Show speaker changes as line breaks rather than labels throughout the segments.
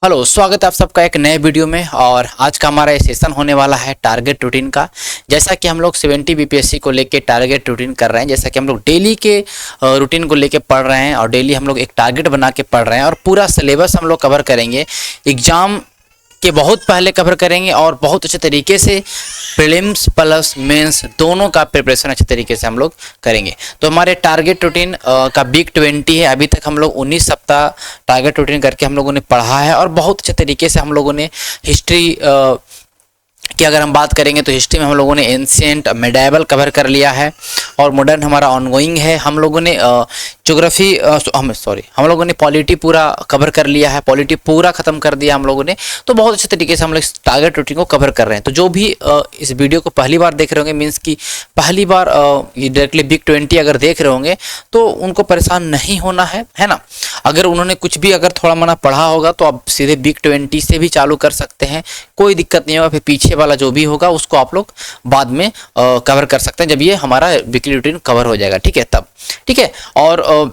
Hello, स्वागत है आप सबका एक नए वीडियो में। और आज का हमारा ये सेशन होने वाला है टारगेट रूटीन का। जैसा कि हम लोग 70 बीपीएससी को लेके टारगेट रूटीन कर रहे हैं, जैसा कि हम लोग डेली के रूटीन को लेके पढ़ रहे हैं और डेली हम लोग एक टारगेट बना के पढ़ रहे हैं और पूरा सिलेबस हम लोग कवर करेंगे। एग्जाम के बहुत पहले कवर करेंगे और बहुत अच्छे तरीके से प्रीलिम्स प्लस मेंस दोनों का प्रिपरेशन अच्छे तरीके से हम लोग करेंगे। तो हमारे टारगेट रूटीन का वीक 20 है। अभी तक हम लोग 19 सप्ताह टारगेट रूटीन करके हम लोगों ने पढ़ा है और बहुत अच्छे तरीके से हम लोगों ने हिस्ट्री कि अगर हम बात करेंगे तो हिस्ट्री में हम लोगों ने एंशिएंट मेडाइवल कवर कर लिया है और मॉडर्न हमारा ऑनगोइंग है। हम लोगों ने ज्योग्राफी हम लोगों ने पॉलिटी पूरा कवर कर लिया है, पॉलिटी पूरा ख़त्म कर दिया हम लोगों ने। तो बहुत अच्छे तरीके से हम लोग इस टारगेट रूटीन को कवर कर रहे हैं। तो जो भी इस वीडियो को पहली बार देख रहे होंगे, मीन्स कि पहली बार ये डायरेक्टली वीक 20 अगर देख रहे होंगे तो उनको परेशान नहीं होना है ना। अगर उन्होंने कुछ भी अगर थोड़ा मना पढ़ा होगा तो आप सीधे वीक 20 से भी चालू कर सकते हैं, कोई दिक्कत नहीं होगा। फिर पीछे वाला जो भी होगा उसको आप लोग बाद में कवर कर सकते हैं जब ये हमारा वीकली रूटीन कवर हो जाएगा, ठीक है तब, ठीक है। और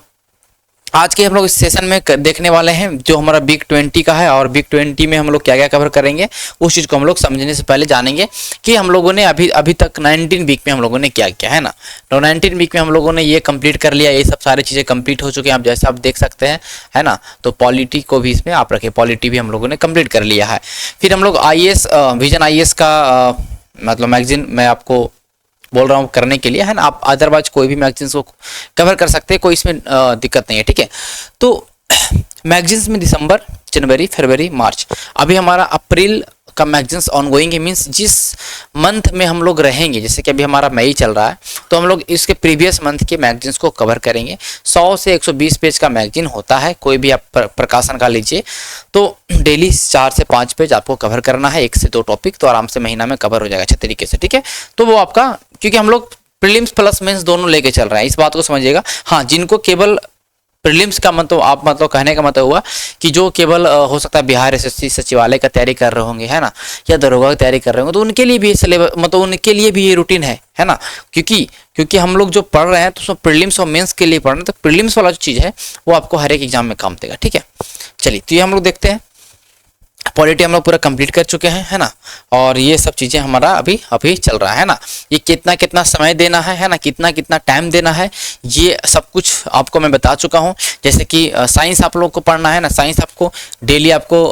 आज के हम लोग इस सेशन में देखने वाले हैं जो हमारा वीक 20 का है और वीक 20 में हम लोग क्या क्या कवर करेंगे उस चीज़ को हम लोग समझने से पहले जानेंगे कि हम लोगों ने अभी तक 19 वीक में हम लोगों ने क्या किया है ना। तो 19 वीक में हम लोगों ने ये कंप्लीट कर लिया, ये सब सारी चीज़ें कंप्लीट हो चुकी हैं। आप जैसे आप देख सकते हैं है ना। तो पॉलिटी को भी इसमें आप रखें, पॉलिटी भी हम लोगों ने कंप्लीट कर लिया है। फिर हम लोग IAS विजन IAS का मतलब मैगजीन मैं आपको बोल रहा हूँ करने के लिए है ना। आप अदरवाइज कोई भी मैगजीन्स को कवर कर सकते हैं, कोई इसमें दिक्कत नहीं है, ठीक है। तो मैगजीन्स में दिसंबर, जनवरी, फरवरी, मार्च, अभी हमारा अप्रैल का मैगजीन्स ऑनगोइंग है। मीन्स जिस मंथ में हम लोग रहेंगे, जैसे कि अभी हमारा मई चल रहा है तो हम लोग इसके प्रीवियस मंथ के मैगजीन्स को कवर करेंगे। 100 से 120 पेज का मैगजीन होता है, कोई भी आप प्रकाशन का लीजिए तो डेली 4 से 5 पेज आपको कवर करना है, 1 से 2 टॉपिक, तो आराम से महीना में कवर हो जाएगा अच्छे तरीके से, ठीक है। तो वो आपका, क्योंकि हम लोग प्रीलिम्स प्लस मेंस दोनों लेके चल रहे हैं, इस बात को समझिएगा। हाँ, जिनको केवल प्रीलिम्स का मतलब आप मतलब कहने का मतलब हुआ कि जो केवल हो सकता है बिहार SSC सचिवालय का तैयारी कर रहे होंगे है ना, या दरोगा की तैयारी कर रहे होंगे, तो उनके लिए भी सिलेबस मतलब उनके लिए भी ये रूटीन है ना। क्योंकि हम लोग जो पढ़ रहे हैं तो उसमें प्रीलिम्स और मेंस के लिए पढ़ रहे हैं, तो प्रीलिम्स वाला जो चीज़ है वो आपको हर एक एग्जाम में काम देगा, ठीक है। चलिए, तो ये हम लोग देखते हैं। पॉलिटी हम लोग पूरा कंप्लीट कर चुके हैं है ना। और ये सब चीज़ें हमारा अभी चल रहा है ना। ये कितना समय देना है ना, कितना टाइम देना है, ये सब कुछ आपको मैं बता चुका हूँ। जैसे कि साइंस आप लोग को पढ़ना है ना, साइंस आपको डेली आपको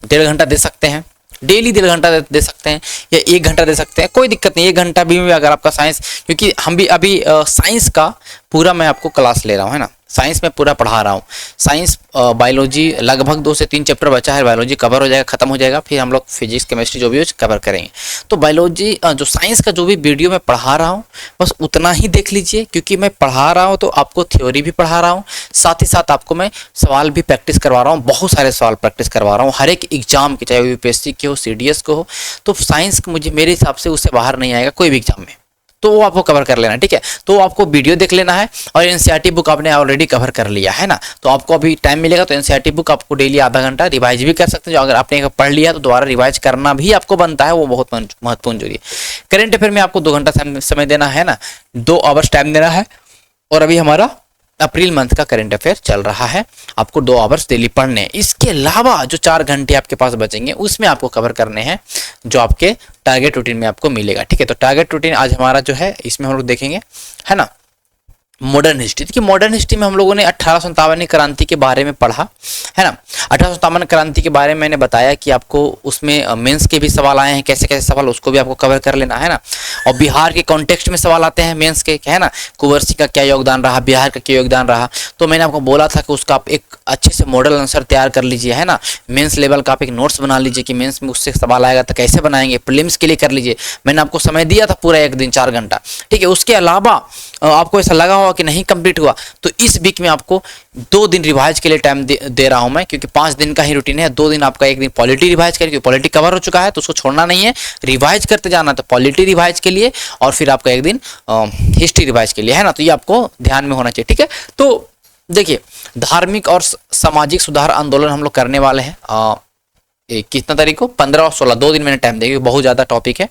1.5 घंटा दे सकते हैं, डेली 1.5 घंटा दे सकते हैं या 1 घंटा दे सकते हैं, कोई दिक्कत नहीं। 1 घंटा भी अगर आपका साइंस, क्योंकि हम भी अभी साइंस का पूरा मैं आपको क्लास ले रहा हूँ है ना, साइंस में पूरा पढ़ा रहा हूँ। साइंस बायोलॉजी लगभग 2 से 3 चैप्टर बचा है, बायोलॉजी कवर हो जाएगा, खत्म हो जाएगा। फिर हम लोग फिजिक्स केमिस्ट्री जो भी हो कवर करेंगे। तो बायोलॉजी जो साइंस का जो भी वीडियो मैं पढ़ा रहा हूँ बस उतना ही देख लीजिए, क्योंकि मैं पढ़ा रहा हूँ तो आपको थ्योरी भी पढ़ा रहा हूँ, साथ ही साथ आपको मैं सवाल भी प्रैक्टिस करवा रहा हूँ, बहुत सारे सवाल प्रैक्टिस करवा रहा हूँ हर एक एग्जाम के, चाहे वो UPSC के हो, CDS को हो। तो साइंस मुझे मेरे हिसाब से उससे बाहर नहीं आएगा कोई भी एग्जाम में, तो वो आपको कवर कर लेना, ठीक है। तो आपको वीडियो देख लेना है और NCERT बुक आपने ऑलरेडी कवर कर लिया है ना। तो आपको अभी टाइम मिलेगा तो NCERT बुक आपको डेली आधा घंटा रिवाइज भी कर सकते हैं। जो अगर आपने पढ़ लिया तो दोबारा रिवाइज करना भी आपको बनता है, वो बहुत महत्वपूर्ण जरूरी है। करेंट अफेयर में आपको 2 घंटा समय देना है ना, 2 आवर्स टाइम देना है। और अभी हमारा अप्रैल मंथ का करंट अफेयर चल रहा है, आपको 2 आवर्स डेली पढ़ने हैं। इसके अलावा जो 4 घंटे आपके पास बचेंगे उसमें आपको कवर करने हैं जो आपके टारगेट रूटीन में आपको मिलेगा, ठीक है। तो टारगेट रूटीन आज हमारा जो है इसमें हम लोग देखेंगे है ना, मॉडर्न हिस्ट्री। देखिए, मॉडर्न हिस्ट्री में हम लोगों ने 1857 क्रांति के बारे में पढ़ा है ना। 1857 क्रांति के बारे में मैंने बताया कि आपको उसमें मेंस के भी सवाल आए हैं, कैसे कैसे सवाल, उसको भी आपको कवर कर लेना है ना। और बिहार के कॉन्टेक्स्ट में सवाल आते हैं मेंस के, है ना। कुंवर सिंह का क्या योगदान रहा, बिहार का क्या योगदान रहा। तो मैंने आपको बोला था कि उसका आप एक अच्छे से मॉडल आंसर तैयार कर लीजिए है ना। मेंस लेवल का आप एक नोट्स बना लीजिए कि मेंस में उससे सवाल आएगा तो कैसे बनाएंगे, प्रीलिम्स के लिए कर लीजिए। मैंने आपको समय दिया था पूरा 1 दिन 4 घंटा, ठीक है। उसके अलावा आपको ऐसा लगा होगा कि नहीं कंप्लीट हुआ, तो इस वीक में आपको 2 दिन रिवाइज के लिए टाइम दे रहा हूं मैं, क्योंकि 5 दिन का ही रूटीन है। 2 दिन आपका, 1 दिन पॉलिटी रिवाइज करिए, पॉलिटी कवर हो चुका है तो उसको छोड़ना नहीं है, रिवाइज करते जाना। तो पॉलिटी रिवाइज के लिए और फिर आपका 1 दिन हिस्ट्री रिवाइज के लिए है ना। तो ये आपको ध्यान में होना चाहिए, ठीक है। तो देखिए, धार्मिक और सामाजिक सुधार आंदोलन हम लोग करने वाले हैं कितना तारीख को, 15 और 16, 2 दिन मैंने टाइम देंगे, बहुत ज़्यादा टॉपिक है।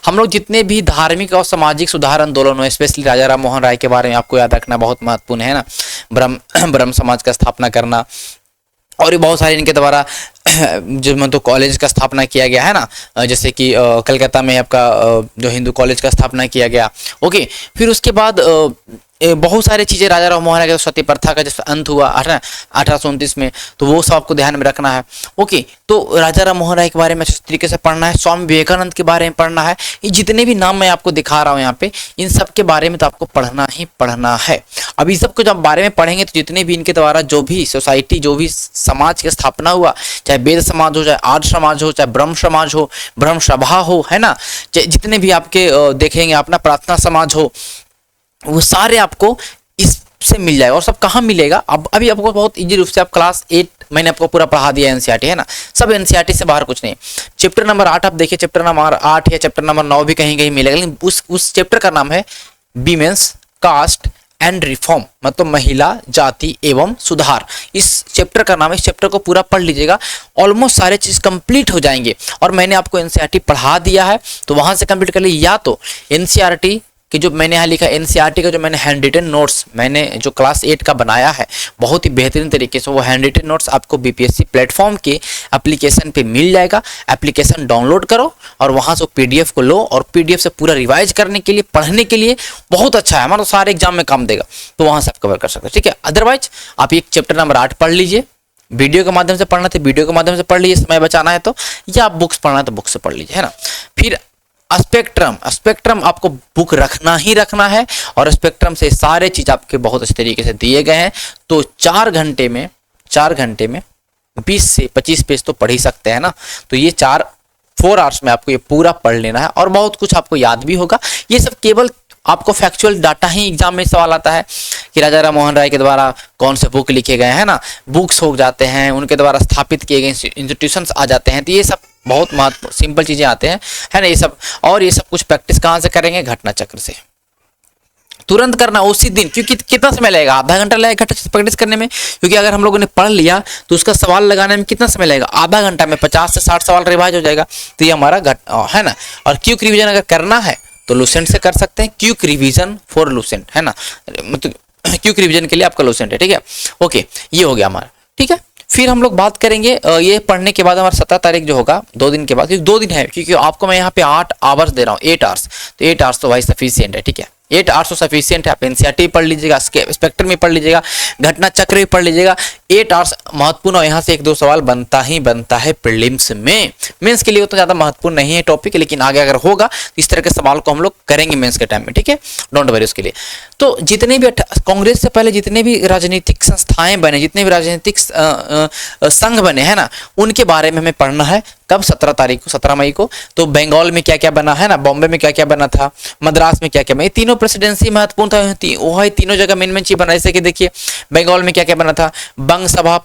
हम लोग जितने भी धार्मिक और सामाजिक सुधार आंदोलन हो, स्पेशली राजा राम मोहन राय के बारे में आपको याद रखना बहुत महत्वपूर्ण है ना। ब्रह्म समाज का स्थापना करना और भी बहुत सारे इनके द्वारा जो मतलब कॉलेज का स्थापना किया गया है ना, जैसे कि कलकत्ता में आपका जो हिंदू कॉलेज का स्थापना किया गया। ओके, फिर उसके बाद बहुत सारी चीज़ें राजा राम मोहन राय के सती प्रथा का जैसे अंत हुआ 1829 में, तो वो सब आपको ध्यान में रखना है। ओके, तो राजा राम मोहन राय के बारे में अच्छे तरीके से पढ़ना है, स्वामी विवेकानंद के बारे में पढ़ना है। ये जितने भी नाम मैं आपको दिखा रहा हूँ यहाँ पे, इन सब के बारे में तो आपको पढ़ना ही पढ़ना है। अब इस सब को जब बारे में पढ़ेंगे तो जितने भी इनके द्वारा जो भी सोसाइटी, जो भी समाज की स्थापना हुआ, चाहे वेद समाज हो, चाहे आर्य समाज हो, चाहे ब्रह्म समाज हो, ब्रह्म सभा हो, है ना, चाहे जितने भी आपके देखेंगे अपना प्रार्थना समाज हो, वो सारे आपको इससे मिल जाएगा। और सब कहाँ मिलेगा, अब अभी आपको बहुत इजी रूप से आप क्लास 8 मैंने आपको पूरा पढ़ा दिया एनसीईआरटी, है ना, सब एनसीईआरटी से बाहर कुछ नहीं। चैप्टर नंबर 8 आप देखिए, चैप्टर नंबर 8 या चैप्टर नंबर 9 भी कहीं कहीं मिलेगा, लेकिन उस चैप्टर का नाम है वीमेंस कास्ट एंड रिफॉर्म, मतलब महिला जाति एवं सुधार। इस चैप्टर का नाम है, इस चैप्टर को पूरा पढ़ लीजिएगा, ऑलमोस्ट सारे चीज कंप्लीट हो जाएंगे। और मैंने आपको एनसीईआरटी पढ़ा दिया है, तो वहां से कंप्लीट कर लीजिए। या तो एनसीईआरटी कि जो मैंने यहाँ लिखा एनसीईआरटी का जो मैंने हैंड रिटन नोट्स मैंने जो क्लास 8 का बनाया है बहुत ही बेहतरीन तरीके से, वो हैंड रिटन नोट्स आपको बीपीएससी प्लेटफॉर्म के एप्लीकेशन पे मिल जाएगा। एप्लीकेशन डाउनलोड करो और वहाँ से पीडीएफ को लो, और पीडीएफ से पूरा रिवाइज करने के लिए, पढ़ने के लिए बहुत अच्छा है, मतलब सारे एग्जाम में काम देगा, तो वहाँ से आप कवर कर सकते हैं। ठीक है, अदरवाइज आप एक चैप्टर नंबर 8 पढ़ लीजिए, वीडियो के माध्यम से पढ़ना तो वीडियो के माध्यम से पढ़ लीजिए, समय बचाना है तो, या आप बुक्स पढ़ना है तो बुक्स से पढ़ लीजिए, है ना। फिर स्पेक्ट्रम आपको बुक रखना ही रखना है, और स्पेक्ट्रम से सारे चीज आपके बहुत अच्छे तरीके से दिए गए हैं। तो 4 घंटे में 20 से 25 पेज तो पढ़ ही सकते हैं ना। तो ये 4 आवर्स में आपको ये पूरा पढ़ लेना है, और बहुत कुछ आपको याद भी होगा। ये सब केवल आपको फैक्चुअल डाटा ही एग्जाम में सवाल आता है कि राजा राम मोहन राय के द्वारा कौन से बुक लिखे गए हैं ना, बुक्स हो जाते हैं, उनके द्वारा स्थापित किए गए इंस्टीट्यूशंस आ जाते हैं। तो ये सब बहुत महत्व सिंपल चीजें आते हैं, है ना, ये सब। और ये सब कुछ प्रैक्टिस कहाँ से करेंगे, घटना चक्र से। तुरंत करना उसी दिन, क्योंकि कितना समय लगेगा, आधा घंटा लगेगा प्रैक्टिस करने में, क्योंकि अगर हम लोगों ने पढ़ लिया तो उसका सवाल लगाने में कितना समय लगेगा, आधा घंटा में 50 से 60 सवाल रिवाइज हो जाएगा। तो ये हमारा है ना। और क्विक रिवीजन अगर करना है तो लूसेंट से कर सकते हैं, क्विक रिवीजन फॉर लूसेंट, है ना, मतलब क्विक रिवीजन के लिए आपका लूसेंट है। ठीक है, ओके, ये हो गया हमारा। ठीक है, फिर हम लोग बात करेंगे ये पढ़ने के बाद हमारा 17 तारीख जो होगा, 2 दिन के बाद, क्योंकि 2 दिन है, क्योंकि आपको मैं यहाँ पे 8 आवर्स दे रहा हूँ, 8 आवर्स, तो 8 आवर्स तो भाई सफिशियंट है। ठीक है, 8 आवर्स तो सफिशियंट है। आप एनसीईआरटी पढ़ लीजिएगा, स्पेक्ट्रम में पढ़ लीजिएगा, घटना चक्र भी पढ़ लीजिएगा। 8 आवर्स महत्वपूर्ण, और यहाँ से 1-2 सवाल बनता ही बनता है प्रीलिम्स में। मेंस के लिए उतना ज़्यादा महत्वपूर्ण नहीं है टॉपिक, लेकिन आगे अगर होगा तो इस तरह के सवाल को हम लोग करेंगे मेंस के टाइम में। ठीक है, डोंट वरी उसके लिए। तो जितने भी कांग्रेस से पहले जितने भी राजनीतिक संस्थाएं बने, जितने भी राजनीतिक संघ बने हैं ना, उनके बारे में हमें पढ़ना है। कब, 17 तारीख को, 17 मई को। तो बंगाल में क्या क्या बना है ना, बॉम्बे में क्या क्या बना था, मद्रास में क्या क्या बना, ये तीनों प्रेसिडेंसी महत्वपूर्ण था, वो है तीनों जगह मेन चीज बना। जैसे कि देखिए बंगाल में क्या क्या बना था, बंग सभा,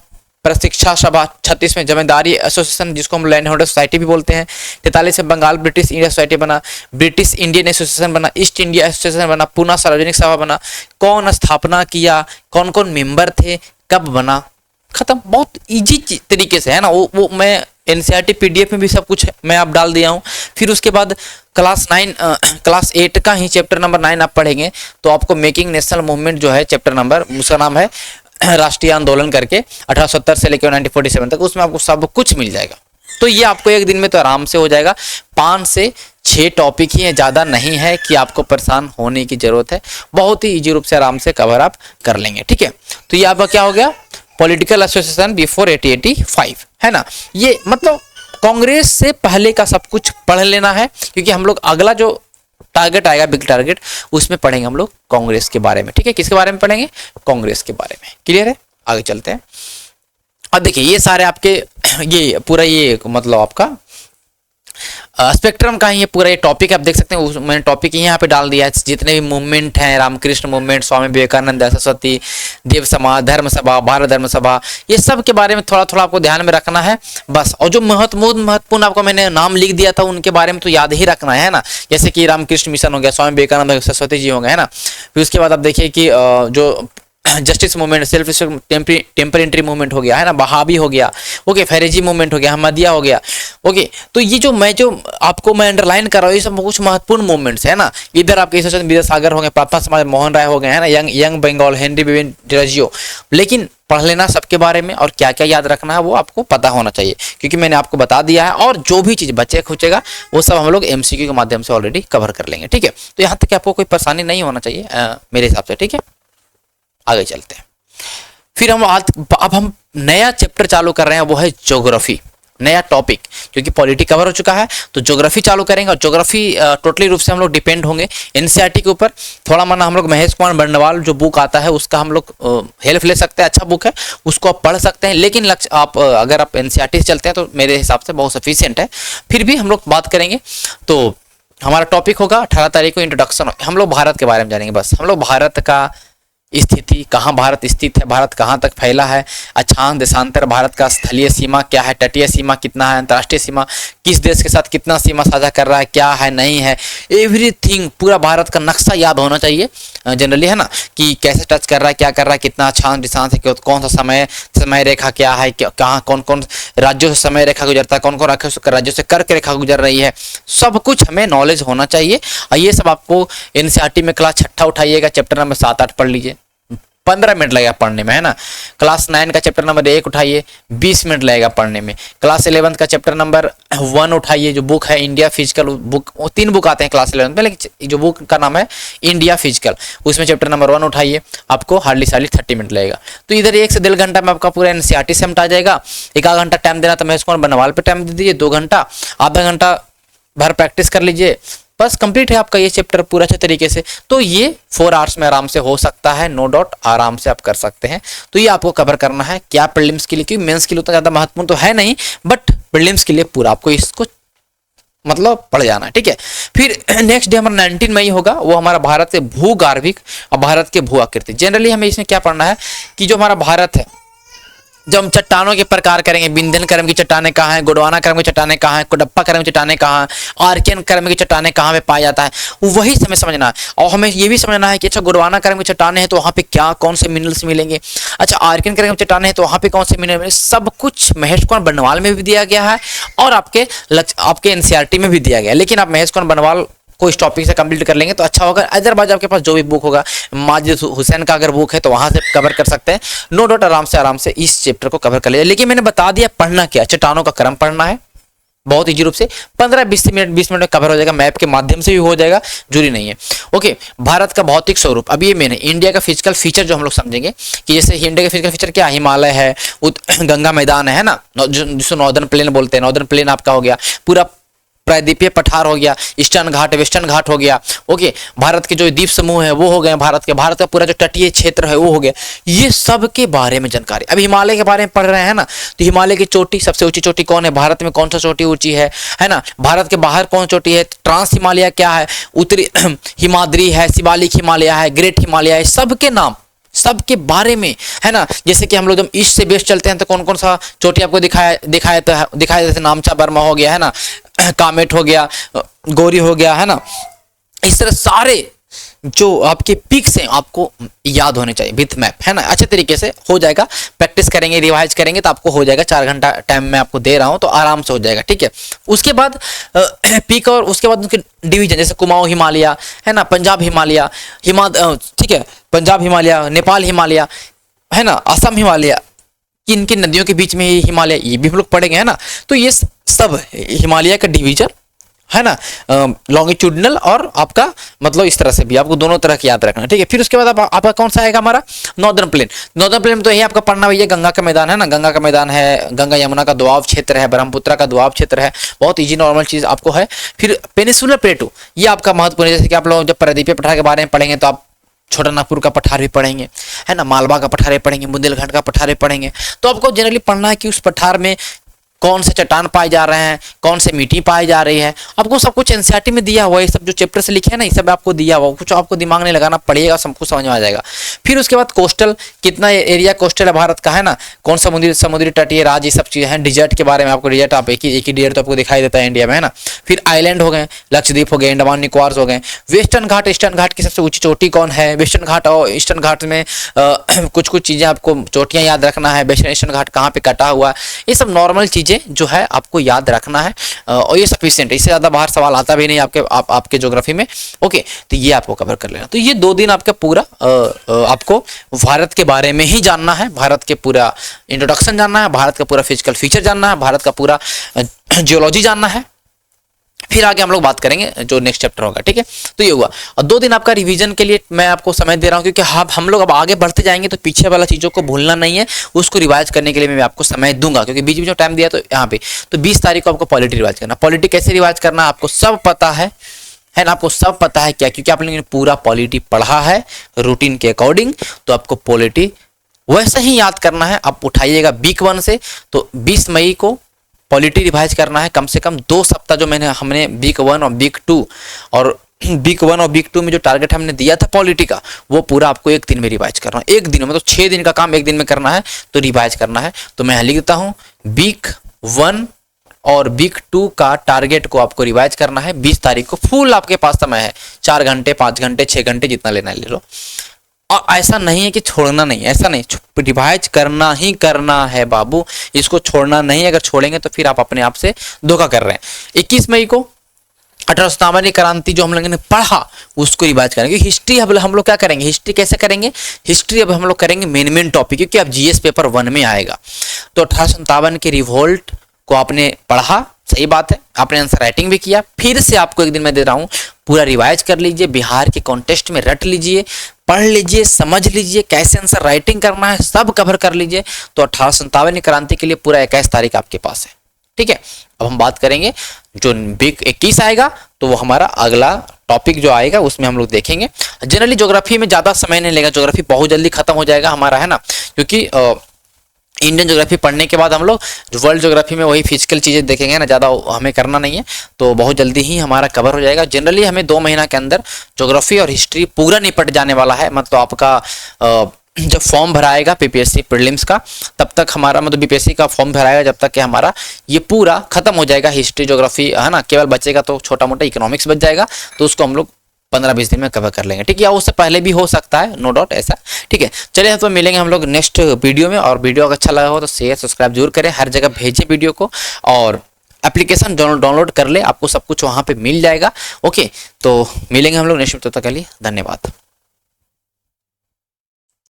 प्रशिक्षा सभा 36 में, जमींदारी एसोसिएशन जिसको हम लैंड होल्डर सोसाइटी भी बोलते हैं। 43 में बंगाल ब्रिटिश इंडिया सोसाइटी बना, ब्रिटिश इंडियन एसोसिएशन बना, ईस्ट इंडिया एसोसिएशन बना, पूना सार्वजनिक सभा बना। कौन स्थापना किया, कौन कौन मेंबर थे, कब बना, खत्म। बहुत इजी तरीके से, है ना, वो मैं एनसीईआरटी पीडीएफ में भी सब कुछ मैं आप डाल दिया हूँ। फिर उसके बाद क्लास 8 का ही चैप्टर नंबर 9 आप पढ़ेंगे, तो आपको मेकिंग नेशनल मूवमेंट जो है चैप्टर नंबर, उसका नाम है राष्ट्रीय आंदोलन करके, 1870 से लेकर 1947 तक, उसमें आपको सब कुछ मिल जाएगा। तो ये आपको एक दिन में तो आराम से हो जाएगा। 5 से 6 टॉपिक ही है, ज़्यादा नहीं है कि आपको परेशान होने की जरूरत है, बहुत ही इजी रूप से आराम से कवर आप कर लेंगे। ठीक है, तो ये आपका क्या हो गया, पॉलिटिकल एसोसिएशन बिफोर 1885, है ना। ये मतलब कांग्रेस से पहले का सब कुछ पढ़ लेना है, क्योंकि हम लोग अगला जो टारगेट आएगा, बिग टारगेट, उसमें पढ़ेंगे हम लोग कांग्रेस के बारे में। ठीक है, किसके बारे में पढ़ेंगे, कांग्रेस के बारे में। क्लियर है, आगे चलते हैं। अब देखिए ये सारे आपके ये पूरा ये मतलब आपका स्पेक्ट्रम का ही ये पूरा ये टॉपिक आप देख सकते हैं, मैंने टॉपिक ही यहाँ पे डाल दिया है। जितने भी मूवमेंट हैं, रामकृष्ण मूवमेंट, स्वामी विवेकानंद, सरस्वती देव समाज, धर्म सभा, भारत धर्म सभा, ये सब के बारे में थोड़ा थोड़ा आपको ध्यान में रखना है बस। और जो महत्वपूर्ण आपको मैंने नाम लिख दिया था उनके बारे में तो याद ही रखना है ना, जैसे कि रामकृष्ण मिशन हो गया, स्वामी विवेकानंद, सरस्वती जी हो गए, है ना। फिर उसके बाद आप देखिए कि जो जस्टिस मूवमेंट, सेल्फ टेम्परेंट्री मूवमेंट हो गया, है ना, बहावी हो गया, ओके, फैरेजी मूवमेंट हो गया, अहमदिया हो गया, ओके। तो ये जो आपको मैं अंडरलाइन कर रहा हूँ, ये सब कुछ महत्वपूर्ण मूवमेंट्स है ना। इधर आपके विद्यासागर हो गए, प्रार्थना समाज मोहन राय हो गए, है ना, young Bengal, Henry Vivian Derozio. लेकिन पढ़ लेना सबके बारे में, और क्या क्या याद रखना है वो आपको पता होना चाहिए, क्योंकि मैंने आपको बता दिया है। और जो भी चीज़ बचे खुचेगा वो सब हम लोग MCQ के माध्यम से ऑलरेडी कवर कर लेंगे, ठीक है। तो यहाँ तक आपको कोई परेशानी नहीं होना चाहिए मेरे हिसाब से, ठीक है। आगे चलते हैं। फिर अब हम नया चैप्टर चालू कर रहे हैं, वो है ज्योग्राफी, नया टॉपिक, क्योंकि पॉलिटी कवर हो चुका है तो ज्योग्राफी चालू करेंगे। और ज्योग्राफी टोटली रूप से हम लोग डिपेंड होंगे NCERT के ऊपर। थोड़ा माना हम लोग महेश कुमार बंडवाल जो बुक आता है उसका हम लोग हेल्प ले सकते हैं, अच्छा बुक है, उसको आप पढ़ सकते हैं। लेकिन लक्ष्य आप अगर आप NCERT से चलते हैं तो मेरे हिसाब से बहुत सफिशियंट है। फिर भी हम लोग बात करेंगे तो हमारा टॉपिक होगा 18 तारीख को इंट्रोडक्शन। हम लोग भारत के बारे में जानेंगे, बस हम लोग भारत का स्थिति, कहाँ भारत स्थित है, भारत कहाँ तक फैला है, अक्षांश देशांतर, भारत का स्थलीय सीमा क्या है, तटीय सीमा कितना है, अंतर्राष्ट्रीय सीमा किस देश के साथ कितना सीमा साझा कर रहा है, क्या है नहीं है, एवरीथिंग पूरा भारत का नक्शा याद होना चाहिए जनरली, है ना, कि कैसे टच कर रहा है, क्या कर रहा है, कितना अक्षांश देशांश है, कौन सा समय रेखा क्या है, कहाँ कौन कौन राज्यों से समय रेखा गुजरता है, कौन कौन राज्यों से कर्क रेखा गुजर रही है, सब कुछ हमें नॉलेज होना चाहिए। और ये सब आपको NCERT में क्लास 6 उठाइएगा, चैप्टर नंबर 7-8 पढ़ लीजिए, 15 मिनट लगेगा पढ़ने में, है ना। क्लास 9 का चैप्टर नंबर 1 उठाइए, 20 मिनट लगेगा पढ़ने में। क्लास 11 का चैप्टर नंबर 1 उठाइए, जो बुक है इंडिया फिजिकल बुक, वो 3 बुक आते हैं क्लास 11 में, लेकिन जो बुक का नाम है इंडिया फिजिकल, उसमें चैप्टर नंबर 1 उठाइए, आपको हार्डली 30 मिनट लगेगा। तो इधर 1 से 1.5 घंटा में आपका पूरा NCERT से समझ आ जाएगा। 1 घंटा टाइम देना तो महेश कुमार बंडवाल पे टाइम दे दीजिए, 2 घंटा, आधा घंटा भर प्रैक्टिस कर लीजिए, बस कंप्लीट है आपका ये चैप्टर पूरा अच्छे तरीके से। तो ये 4 आवर्स में आराम से हो सकता है, नो डाउट, आराम से आप कर सकते हैं। तो ये आपको कवर करना है क्या प्रीलिम्स के लिए, क्योंकि मेंस के लिए उतना ज़्यादा महत्वपूर्ण तो है नहीं, बट प्रीलिम्स के लिए पूरा आपको इसको मतलब पढ़ जाना है, ठीक है। फिर नेक्स्ट डे हमारा 19 मई होगा, वो हमारा भारत के भूगार्भिक और भारत के भू आकृति। जनरली हमें इसमें क्या पढ़ना है कि जो हमारा भारत है, जब हम चट्टानों के प्रकार करेंगे, बिंदन क्रम की चट्टानें कहाँ हैं, गोंडवाना क्रम की चट्टानें कहाँ हैं, कोडप्पा क्रम की चट्टानें कहाँ हैं, आर्कियन क्रम की चट्टानें कहाँ पे पाया जाता है, वही हमें समझना है। और हमें ये भी समझना है कि अच्छा गोंडवाना क्रम की चट्टानें हैं तो वहाँ पे क्या कौन से मिनरल्स मिलेंगे, अच्छा आर्कियन क्रम की चट्टानें हैं तो वहाँ पे कौन से मिनरल मिलेंगे, सब कुछ महेश कुमार बंडवाल में भी दिया गया है और आपके NCERT में भी दिया गया है। लेकिन आप महेश कुमार बंडवाल को इस टॉपिक से कंप्लीट कर लेंगे तो अच्छा होगा। अदरवाइज आपके पास जो भी बुक होगा, माजिद हुसैन का अगर बुक है तो वहां से कवर कर सकते हैं, नो डाउट आराम से इस चैप्टर को कवर कर लीजिए। लेकिन मैंने बता दिया पढ़ना क्या, चट्टानों का क्रम पढ़ना है, बहुत ईजी रूप से 15-20 मिनट में कवर हो जाएगा, मैप के माध्यम से भी हो जाएगा, जरूरी नहीं है। ओके, भारत का भौतिक स्वरूप, अब ये मेन है। इंडिया का फिजिकल फीचर जो हम लोग समझेंगे कि जैसे इंडिया का फिजिकल फीचर क्या, हिमालय है, गंगा मैदान है ना, जिसको नॉर्दर्न प्लेन बोलते हैं, नॉर्दर्न प्लेन आपका हो गया, पूरा प्रायद्वीपीय पठार हो गया, ईस्टर्न घाट वेस्टर्न घाट हो गया, ओके, भारत के जो द्वीप समूह है वो हो गए, भारत का पूरा जो तटीय क्षेत्र है वो हो गया, ये सब के बारे में जानकारी। अब हिमालय के बारे में पढ़ रहे हैं ना, तो हिमालय की चोटी, सबसे ऊंची चोटी कौन है, भारत में कौन सा चोटी ऊंची है ना, भारत के बाहर कौन चोटी है, ट्रांस हिमालय क्या है, उत्तरी हिमाद्री है, शिवालिक हिमालय है, ग्रेट हिमालय है, सबके नाम सबके बारे में, है ना। जैसे कि हम लोग जब ईस्ट से वेस्ट चलते हैं तो कौन कौन सा चोटी आपको दिखाया जैसे नामचा बर्मा हो गया, है ना, कामेट हो गया, गौरी हो गया, है ना। इस तरह सारे जो आपके पिक्स हैं आपको याद होने चाहिए विथ मैप, है ना। अच्छे तरीके से हो जाएगा, प्रैक्टिस करेंगे, रिवाइज करेंगे तो आपको हो जाएगा। 4 घंटा टाइम मैं आपको दे रहा हूं तो आराम से हो जाएगा, ठीक है। उसके बाद पिक और उसके बाद उनके डिवीजन, जैसे कुमाऊं हिमालय, है ना, पंजाब हिमालय, ठीक है, पंजाब हिमालय, नेपाल हिमालय, है ना, असम हिमालय, किन किन नदियों के बीच में हिमालय, ये भी हम लोग पढ़ेंगे, है ना। तो ये सब हिमालय का डिवीजन, है ना, लॉन्गिट्यूडनल और आपका मतलब इस तरह से भी आपको दोनों तरह की याद रखना, ठीक है। फिर उसके बाद आपका कौन सा आएगा हमारा नॉर्दर्न प्लेन। नॉर्दर्न प्लेन में तो यही आपका पढ़ना भैया, गंगा का मैदान है ना, गंगा का मैदान है, गंगा यमुना का दोआब क्षेत्र है, ब्रह्मपुत्र का दोआब क्षेत्र है, बहुत ईजी नॉर्मल चीज आपको है। फिर पेनिसुलर प्लेटू, ये आपका महत्वपूर्ण है। जैसे कि आप लोग जब प्रायद्वीपीय पठार के बारे में पढ़ेंगे तो आप छोटा नागपुर का पठार भी पढ़ेंगे, है ना, मालवा का पठार पढ़ेंगे, बुंदेलखंड का पठार पढ़ेंगे। तो आपको जनरली पढ़ना है कि उस पठार में कौन से चट्टान पाए जा रहे हैं, कौन से मिट्टी पाई जा रही है, आपको सब कुछ NCERT में दिया हुआ है। ये सब जो चैप्टर से लिखे हैं ना, ये सब आपको दिया हुआ, कुछ आपको दिमाग नहीं लगाना पड़ेगा, सब कुछ समझ में आ जाएगा। फिर उसके बाद कोस्टल, कितना एरिया कोस्टल है भारत का, है ना, कौन सा समुद्री तटीय राज्य, ये सब चीजें हैं। डिजर्ट के बारे में आपको, डिजर्ट आप एक ही डिजर्ट तो आपको दिखाई देता है इंडिया में, है ना। फिर आइलैंड हो गए, लक्षद्वीप हो गए, अंडमान निकोबार हो गए। वेस्टर्न घाट, ईस्टर्न घाट की सबसे ऊंची चोटी कौन है, वेस्टर्न घाट और ईस्टर्न घाट में कुछ चीजें आपको चोटियां याद रखना है, वेस्टर्न ईस्टर्न घाट कहाँ पे कटा हुआ, ये सब नॉर्मल चीजें चीज़ें जो है आपको याद रखना है और ये सफिशिएंट है, इससे ज़्यादा बाहर सवाल आता भी नहीं आपके ज्योग्राफी में। ओके, तो ये आपको कवर कर लेना। तो ये 2 दिन आपका पूरा आपको भारत के बारे में ही जानना है, भारत के पूरा इंट्रोडक्शन जानना है, भारत का पूरा फिजिकल फीचर जानना है, भारत का पूरा जियोलॉजी जानना है। फिर आगे हम लोग बात करेंगे जो नेक्स्ट चैप्टर होगा, ठीक है। तो ये हुआ, और 2 दिन आपका रिवीजन के लिए मैं आपको समय दे रहा हूँ, क्योंकि हम लोग अब आगे बढ़ते जाएंगे तो पीछे वाला चीज़ों को भूलना नहीं है, उसको रिवाइज करने के लिए मैं आपको समय दूंगा, क्योंकि बीच में जो टाइम दिया तो यहाँ पे तो 20 तारीख को आपको पॉलिटी रिवाइज करना। पॉलिटी कैसे रिवाइज करना आपको सब पता है ना, आपको सब पता है क्या, क्योंकि आप लोगों ने पूरा पॉलिटी पढ़ा है रूटीन के अकॉर्डिंग। तो आपको पॉलिटी वैसे ही याद करना है। आप उठाइएगा वीक 1 से, तो 20 मई को पॉलिटी रिवाइज करना है। कम से कम 2 सप्ताह जो हमने वीक 1 और वीक 2 और वीक 1 और वीक 2 में जो टारगेट हमने दिया था पॉलिटी का, वो पूरा आपको 1 दिन में रिवाइज करना है। 1 दिन में, मतलब 6 दिन का काम 1 दिन में करना है, तो रिवाइज करना है। तो मैं लिख देता हूँ, वीक 1 और वीक 2 का टारगेट को आपको रिवाइज करना है 20 तारीख को। फुल आपके पास समय है, 4 घंटे 5 घंटे 6 घंटे जितना लेना है ले लो। और ऐसा नहीं है कि छोड़ना नहीं, ऐसा नहीं, रिवाइज करना ही करना है बाबू, इसको छोड़ना नहीं। अगर छोड़ेंगे तो फिर आप अपने आप से धोखा कर रहे हैं। 21 मई को 1857 क्रांति जो हम लोगों ने पढ़ा उसको रिवाइज करेंगे। हिस्ट्री अब हम लोग क्या करेंगे, हिस्ट्री कैसे करेंगे, हिस्ट्री अब हम लोग करेंगे मेन टॉपिक, क्योंकि अब जीएस पेपर 1 में आएगा। तो 1857 के रिवोल्ट को आपने पढ़ा, सही बात है, आपने आंसर राइटिंग भी किया। फिर से आपको 1 दिन में दे रहा हूँ, पूरा रिवाइज कर लीजिए, बिहार के कॉन्टेस्ट में रट लीजिए, पढ़ लीजिए, समझ लीजिए, कैसे आंसर राइटिंग करना है सब कवर कर लीजिए। तो 1857 क्रांति के लिए पूरा 21 तारीख आपके पास है, ठीक है। अब हम बात करेंगे जो वीक 21 आएगा, तो वो हमारा अगला टॉपिक जो आएगा उसमें हम लोग देखेंगे। जनरली ज्योग्राफी में ज़्यादा समय नहीं लेगा, ज्योग्राफी बहुत जल्दी खत्म हो जाएगा हमारा, है ना, क्योंकि इंडियन ज्योग्राफी पढ़ने के बाद हम लोग जो वर्ल्ड ज्योग्राफी में वही फिजिकल चीज़ें देखेंगे ना, ज़्यादा हमें करना नहीं है, तो बहुत जल्दी ही हमारा कवर हो जाएगा। जनरली हमें 2 महीना के अंदर ज्योग्राफी और हिस्ट्री पूरा निपट जाने वाला है। मतलब आपका जब फॉर्म भराएगा पीपीएससी प्रीलिम्स का, तब तक हमारा मतलब बीपीएससी का फॉर्म भराएगा जब तक कि हमारा ये पूरा खत्म हो जाएगा, हिस्ट्री ज्योग्राफी, है ना। केवल बचेगा तो छोटा मोटा इकोनॉमिक्स बच जाएगा, तो उसको हम लोग 15-20 दिन में कवर कर लेंगे, ठीक है। या उससे पहले भी हो सकता है, नो डाउट ऐसा, ठीक है। चलिए, तो मिलेंगे हम लोग नेक्स्ट वीडियो में। और वीडियो अगर अच्छा लगा हो तो शेयर सब्सक्राइब जरूर करें, हर जगह भेजें वीडियो को, और एप्लीकेशन डाउनलोड कर ले, आपको सब कुछ वहाँ पे मिल जाएगा। ओके, तो मिलेंगे हम लोग नेक्स्ट वीडियो, तक के लिए धन्यवाद।